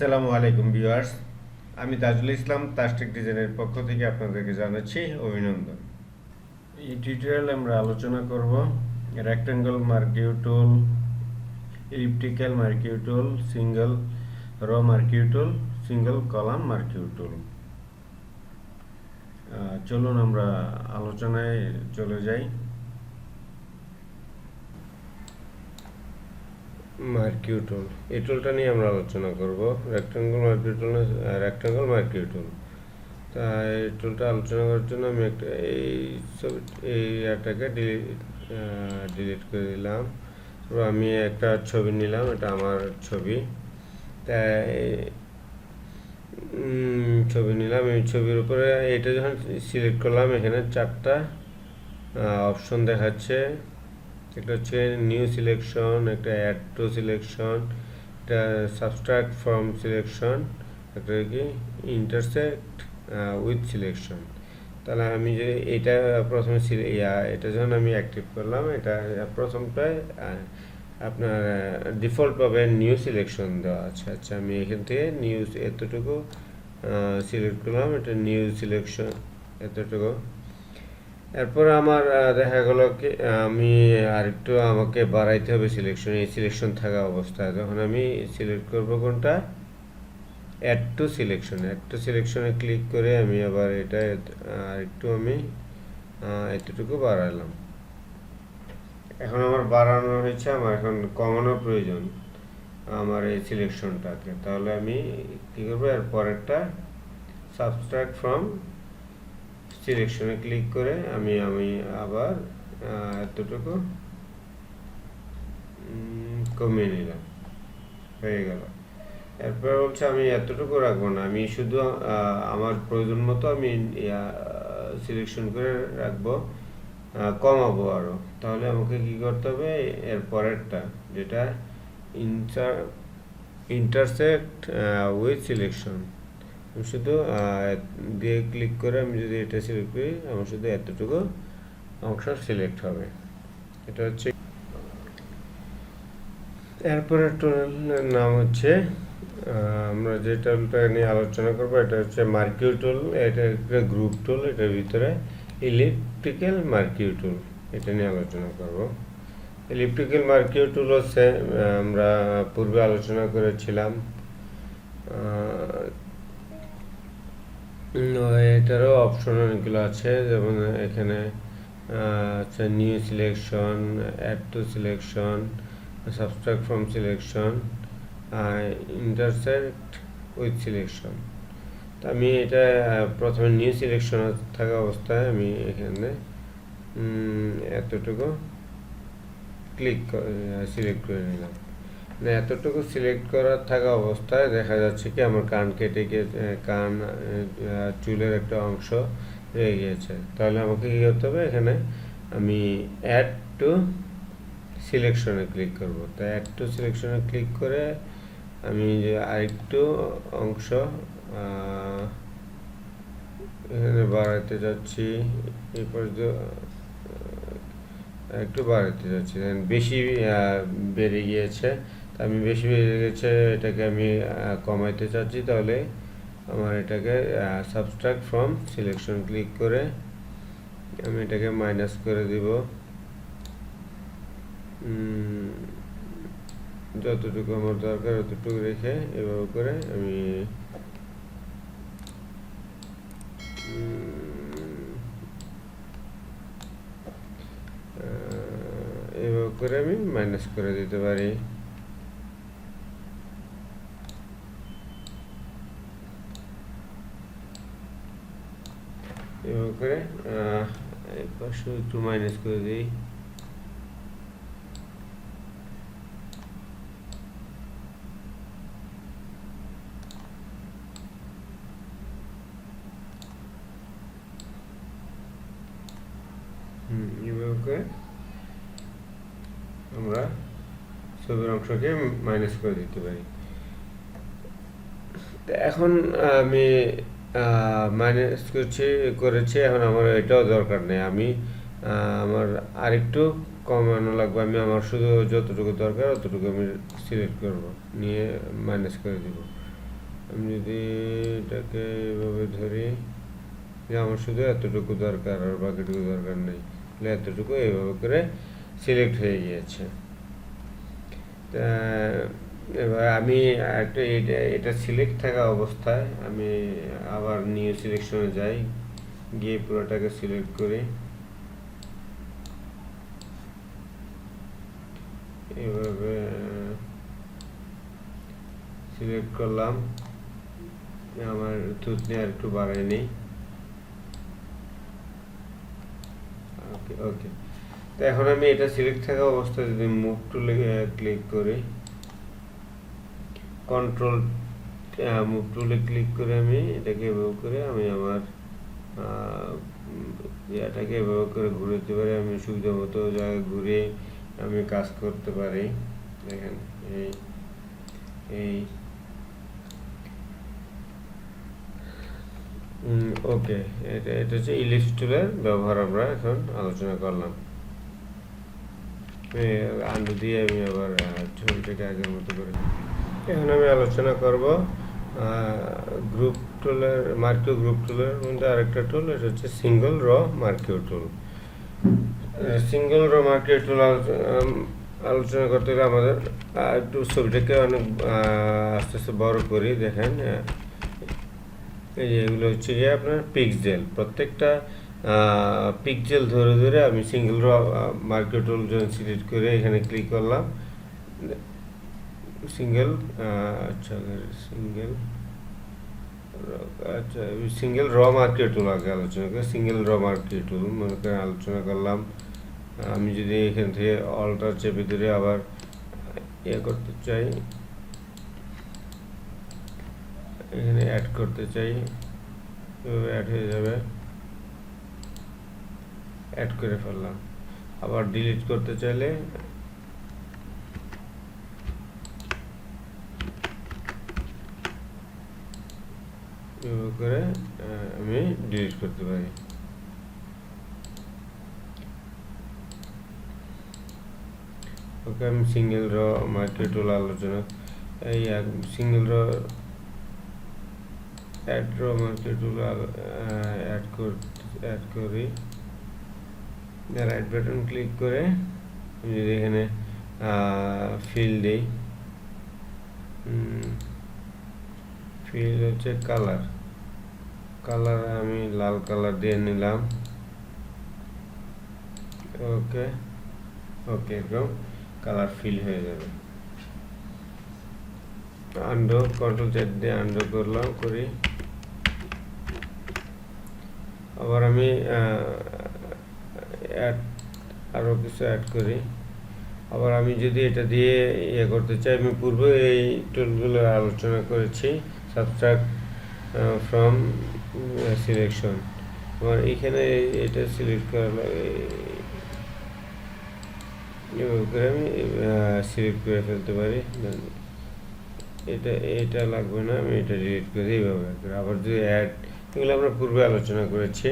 আসসালামু আলাইকুম ভিউয়ার্স, আমি তাজুল ইসলাম তাস্টিক ডিজাইনের পক্ষ থেকে আপনাদেরকে জানাচ্ছি অভিনন্দন। এই টিউটোরিয়ালে আমরা আলোচনা করব রেক্ট্যাঙ্গল মার্কিউ টুল, ইলিপ্টিক্যাল মার্কিউ টুল, সিঙ্গেল রো মার্কিউ টুল, সিঙ্গেল কলাম মার্কিউ টুল। চলুন আমরা আলোচনায় চলে যাই। মার্কিউ টুল, এই টুলটা নিয়ে আমরা আলোচনা করব। রেক্ট্যাঙ্গল মার্কিউ টুল, রেক্ট্যাঙ্গল মার্কিউ টুল। তা এই টুলটা আলোচনা করার জন্য আমি একটা এই এটাকে ডিলিট করে দিলাম। তো আমি একটা ছবি নিলাম, এটা আমার ছবি। তাই ছবি নিলাম, এই ছবির উপরে এটা যখন সিলেক্ট করলাম, এখানে চারটা অপশন দেখাচ্ছে। একটা হচ্ছে নিউ সিলেকশন, একটা অ্যাড টু সিলেকশন, একটা সাবস্ট্রাক্ট ফ্রম সিলেকশন, একটা কি ইন্টারসেক্ট উইথ সিলেকশন। তাহলে আমি যে এটা প্রথমে এটা যখন আমি অ্যাক্টিভ করলাম, এটা প্রথমটায় আপনার ডিফল্টভাবে নিউ সিলেকশন দেওয়া আছে। আচ্ছা, আমি এখান থেকে নিউ এতটুকু সিলেক্ট করলাম, এটা নিউ সিলেকশন এতটুকু। এরপর আমার দেখা গেল কি আমি আরেকটু আমাকে বাড়াইতে হবে সিলেকশন। এই সিলেকশন থাকা অবস্থায় যখন আমি সিলেক্ট করব কোনটা, add to selection, add to সিলেকশনে ক্লিক করে আমি আবার এটা আরেকটু আমি এতটুকু বাড়ালাম। এখন আমার বাড়ানো হয়েছে, আমার এখন কমানোর প্রয়োজন আমার এই সিলেকশনটাকে। তাহলে আমি কী করবো, এরপর একটা সাবস্ট্রাক্ট ফ্রম সিলেকশনে ক্লিক করে আমি আবার এতটুকু কমিয়ে নিলাম, হয়ে গেল। এরপর হচ্ছে আমি এতটুকু রাখবো না, আমি শুধু আমার প্রয়োজন মতো আমি সিলেকশন করে রাখবো, কমাবো আরও। তাহলে আমাকে কি করতে হবে, এর পরেরটা যেটা ইন্টারসেক্ট উইথ সিলেকশন, আমি শুধু দিয়ে ক্লিক করে আমি যদি এটা সিলেক্ট করি, আমার শুধু এতটুকু অংশ সিলেক্ট হবে। এটা হচ্ছে এরপরে টুলের নাম হচ্ছে, আমরা যে টুলটা নিয়ে আলোচনা করবো এটা হচ্ছে মার্কিউ টুল। এটা একটা গ্রুপ টুল, এটার ভিতরে ইলিপ্টিক্যাল মার্কিউ টুল, এটা নিয়ে আলোচনা করব। ইলিপ্টিক্যাল মার্কিউ টুল হচ্ছে আমরা পূর্বে আলোচনা করেছিলাম। এটারও অপশন অনেকগুলো আছে, যেমন এখানে আছে new selection, add to selection, subtract from selection, intersect with selection. তো আমি এটা প্রথমে নিউ সিলেকশন থাকা অবস্থায় আমি এখানে এতটুকু সিলেক্ট করে নিলাম। এতটুকু সিলেক্ট করা থাকা অবস্থায় দেখা যাচ্ছে কি আমার কান কেটে কান চুলের একটা অংশ রয়ে গিয়েছে। তাহলে আমাকে কী করতে হবে, এখানে আমি অ্যাড টু সিলেকশনে ক্লিক করব। তো অ্যাড টু সিলেকশনে ক্লিক করে আমি যে আরেকটু অংশ এখানে বাড়াতে যাচ্ছি, এই পর্যন্ত একটু বাড়াতে যাচ্ছি, বেশি বেড়ে গিয়েছে। আমি বেশি বেড়ে গেছে, এটাকে আমি কমাইতে চাচ্ছি। তাহলে আমার এটাকে সাবস্ট্রাক্ট ফ্রম সিলেকশন ক্লিক করে আমি এটাকে মাইনাস করে দিব, যতটুকু আমার দরকার ততটুকু রেখে এভাবে করে আমি এভাবে করে আমি মাইনাস করে দিতে পারি। এভাবে করে পাশে একটু মাইনাস করে দিই। এভাবে করে আমরা ছবির অংশকে মাইনাস করে দিতে পারি। এখন আমি মাইনাস করেছি, এখন আমার এটাও দরকার নেই। আমি আমার আরেকটু কমানো লাগবে। আমি আমার শুধু যতটুকু দরকার ততটুকু আমি সিলেক্ট করব, নিয়ে মাইনাস করে দিব। আমি যদি এটাকে এভাবে ধরি যে আমার শুধু এতটুকু দরকার আর বাকিটুকু দরকার নেই, তাহলে এতটুকু এইভাবে করে সিলেক্ট হয়ে গিয়েছে। তা এবার আমি একটা এটা সিলেক্ট থাকা অবস্থায় আমি আবার নিউ সিলেকশনে যাই, গিয়ে পুরোটাকে সিলেক্ট করি, এভাবে সিলেক্ট করলাম। আমার থুতনি আর একটু বাড়াই নেই। ওকে ওকে, তো এখন আমি এটা সিলেক্ট থাকা অবস্থায় যদি মুভ টুলে ক্লিক করি, কন্ট্রোল মুভ টুলে ক্লিক করে আমি এটাকে এভাবে করে আমি আমার এটাকে এভাবে করে ঘুরে দিতে পারি। আমি সুবিধা মতো জায়গায় ঘুরে আমি কাজ করতে পারি। দেখেন এই এই ওকে, এটা হচ্ছে ইলিস্ট্রেটরের ব্যবহার আমরা এখন আলোচনা করলাম। আন্ডু দিয়ে আমি আবার ছবিটাকে আগের মতো করে এখন আমি আলোচনা করব গ্রুপ টুলের, মার্কিউ গ্রুপ টুলের মধ্যে আরেকটা টুল, এটা হচ্ছে সিঙ্গল র মার্কিউ টুল। সিঙ্গল র মার্কিউ টুল আলোচনা করতে গেলে আমাদের একটু ছবিটাকে অনেক আস্তে আস্তে বড় করি। দেখেন এই যে এগুলো হচ্ছে গিয়ে আপনার পিক্সেল, প্রত্যেকটা পিক্সেল ধরে ধরে আমি সিঙ্গেল র মার্কিউ টুল সিলেক্ট করে এখানে ক্লিক করলাম। সিঙ্গেল আচ্ছা সিঙ্গেল র মার্কিউ টুল আগে আলোচনা করি। সিঙ্গেল র মার্কিউ টুল মনে করে আলোচনা করলাম। আমি যদি এখান থেকে অল্টার চেপে ধরে আবার করতে চাই, এখানে অ্যাড করতে চাই, অ্যাড হয়ে যাবে, অ্যাড করে ফেললাম। আবার ডিলিট করতে চাইলে করে আমি ডিলিট করতে পারি। ওকে, আমি সিঙ্গেল র মার্কিউ টুল আলোচনা এই সিঙ্গেল র অ্যাড র মার্কিউ টুল অ্যাড করি, রাইট বাটন ক্লিক করে আমি যদি এখানে ফিল দিই, ফিল হচ্ছে কালার, কালার আমি লাল কালার দিয়ে নিলাম। ওকে ওকে, এরকম কালার ফিল হয়ে যাবে। আন্ডু, কন্ট্রোল জেড দিয়ে আন্ডু করলাম, করি। আবার আমি আরও কিছু অ্যাড করি। আবার আমি যদি এটা দিয়ে করতে চাই, আমি পূর্বে এই টুলগুলো আলোচনা করেছি, সাবট্রাক্ট ফ্রম সিলেকশন। আমার এইখানে এটা সিলেক্ট করা করে আমি সিলেক্ট করে ফেলতে পারি। এটা লাগবে না, আমি এটা ডিলিট করে এইভাবে। আবার যদি অ্যাড, এগুলো আমরা পূর্বে আলোচনা করেছি।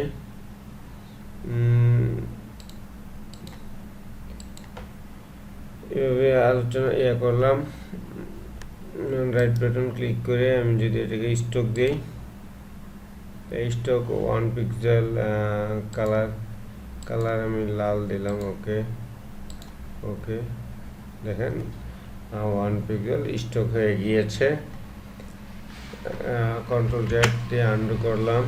এভাবে আলোচনা করলাম। রাইট বাটন ক্লিক করে আমি যদি এটাকে স্টক দিই, স্টক 1 পিক্সেল, কালার আমি লাল দিলাম। ওকে ওকে, দেখেন 1 পিক্সেল স্টক হয়ে গিয়েছে। কন্ট্রোল জেড দিয়ে আন্ডু করলাম।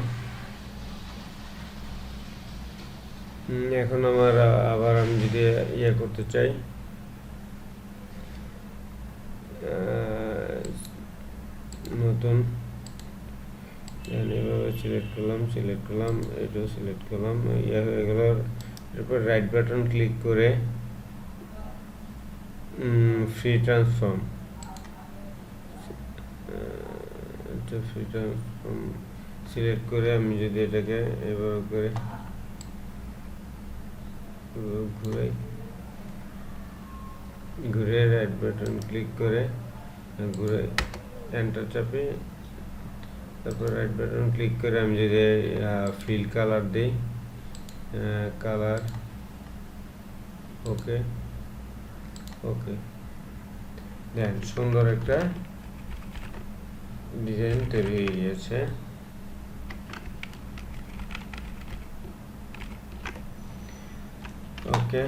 এখন আমার আবার আমি যদি করতে চাই, নতুন এভাবে সিলেক্ট করলাম, এটাও সিলেক্ট করলাম, এগুলোর এরপর রাইট বাটন ক্লিক করে ফ্রি ট্রান্সফর্ম, সিলেক্ট করে আমি যদি এটাকে এভাবে করে ঘুরে রাইট বাটন ক্লিক করে ঘুরে এন্টার চাপি, তারপর রাইট বাটন ক্লিক করে আমি যদি ফিল কালার দিই, কালার ওকে ওকে, দেন সুন্দর একটা ডিজাইন তৈরি হয়ে গিয়েছে। ওকে,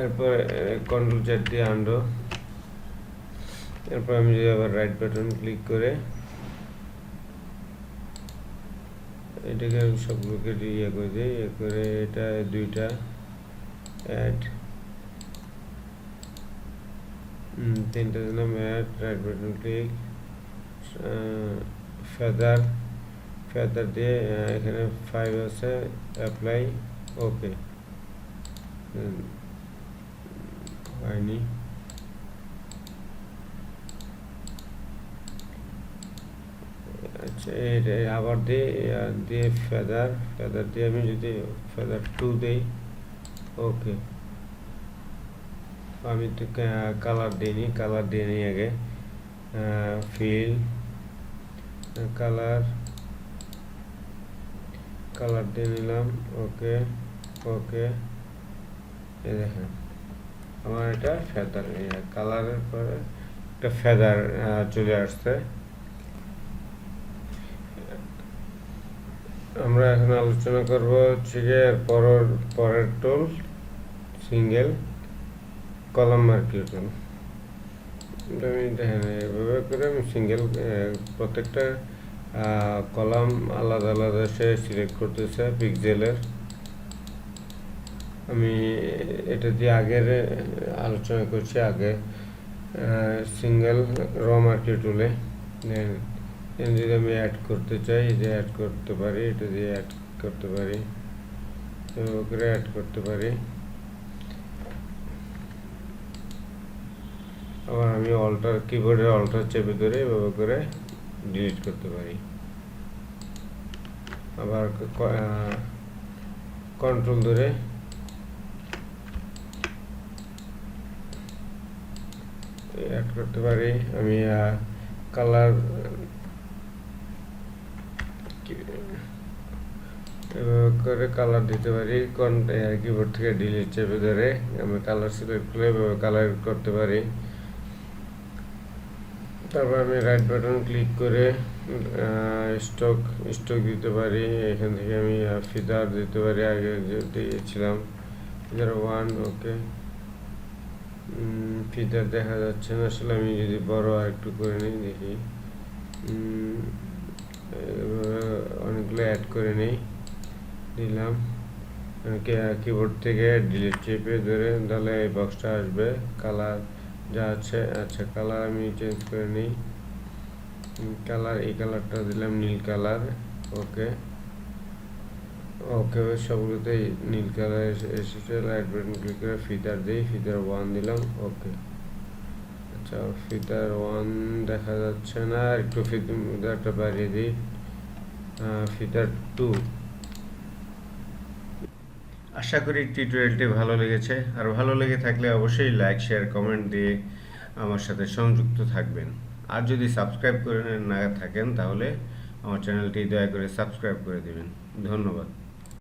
এরপর কন্ট্রোল Z দিয়ে আনডো। এরপর আমি যদি আবার রাইট বাটন ক্লিক করে এটাকে সবগুলোকে ইয়ে করে দিই, ইয়ে করে এটা দুইটা অ্যাড, তিনটা দিলাম add, right button click, feather দিয়ে এখানে 5 আছে, অ্যাপ্লাই, ওকে, হয়নি। আচ্ছা, এটা আবার দিয়ে ফেদার দিয়ে আমি যদি ফেদার 2 দিই, ওকে। আমি তো কালার দিইনি, কালার দিয়ে নিই আগে, ফিল কালার দিয়ে নিলাম, ওকে ওকে। এই দেখেন আমার এটা ফেদার, কালারের পরে একটা ফেদার চলে আসছে। আমরা এখন আলোচনা করব হচ্ছে গিয়ে পরের টুল, সিঙ্গেল কলাম মার্কি টুল। আমি দেখেন এভাবে করে আমি সিঙ্গেল প্রত্যেকটা কলাম আলাদা আলাদা সে সিলেক্ট করতেছে পিক্সেলের। আমি এটা দিয়ে আগের আলোচনা করছি, আগে সিঙ্গেল র মার্কি টুলে যদি আমি অ্যাড করতে চাই, যে অ্যাড করতে পারি, এটা দিয়ে অ্যাড করতে পারি, করে অ্যাড করতে পারি। আবার আমি কিবোর্ডের অল্টার চেপে ধরে এভাবে করে ডিলিট করতে পারি। আবার কন্ট্রোল ধরে অ্যাড করতে পারি। আমি কালার এভাবে করে কালার দিতে পারি, কিবোর্ড থেকে ডিলিট চেপে ধরে আমি কালার সিলেক্ট করে এভাবে কালার করতে পারি। তারপর আমি রাইট বাটন ক্লিক করে স্টক দিতে পারি। এখান থেকে আমি ফিদার দিতে পারি, আগে যে দিয়েছিলাম ফিদার 1, ওকে। ফিদার দেখা যাচ্ছে না, আসলে আমি যদি বড় আর একটু করে নিই, দেখি অনেকগুলো অ্যাড করে নিই, দিলাম। কিবোর্ড থেকে ডিলিট চেপে ধরে তাহলে এই বক্সটা আসবে, কালার যা আছে। আচ্ছা, কালার আমি চেঞ্জ করে নিই, কালার এই কালারটা দিলাম নীল কালার, ওকে ওকে। সবগুলোতে নীল কালার এসেছে। রাইট বাটন ক্লিক করে ফিদার দিই, ফিদার 1 দিলাম, ওকে। আচ্ছা, ফিদার 1 দেখা যাচ্ছে না, আর একটু ফিদারটা বাড়িয়ে দিই, ফিদার 2। আশা করি টিউটোরিয়ালটি ভালো লেগেছে, আর ভালো লেগে থাকলে অবশ্যই লাইক, শেয়ার, কমেন্ট দিয়ে আমার সাথে সংযুক্ত থাকবেন। আর যদি সাবস্ক্রাইব করে না থাকেন তাহলে আমার চ্যানেলটি দয়া করে সাবস্ক্রাইব করে দেবেন। ধন্যবাদ।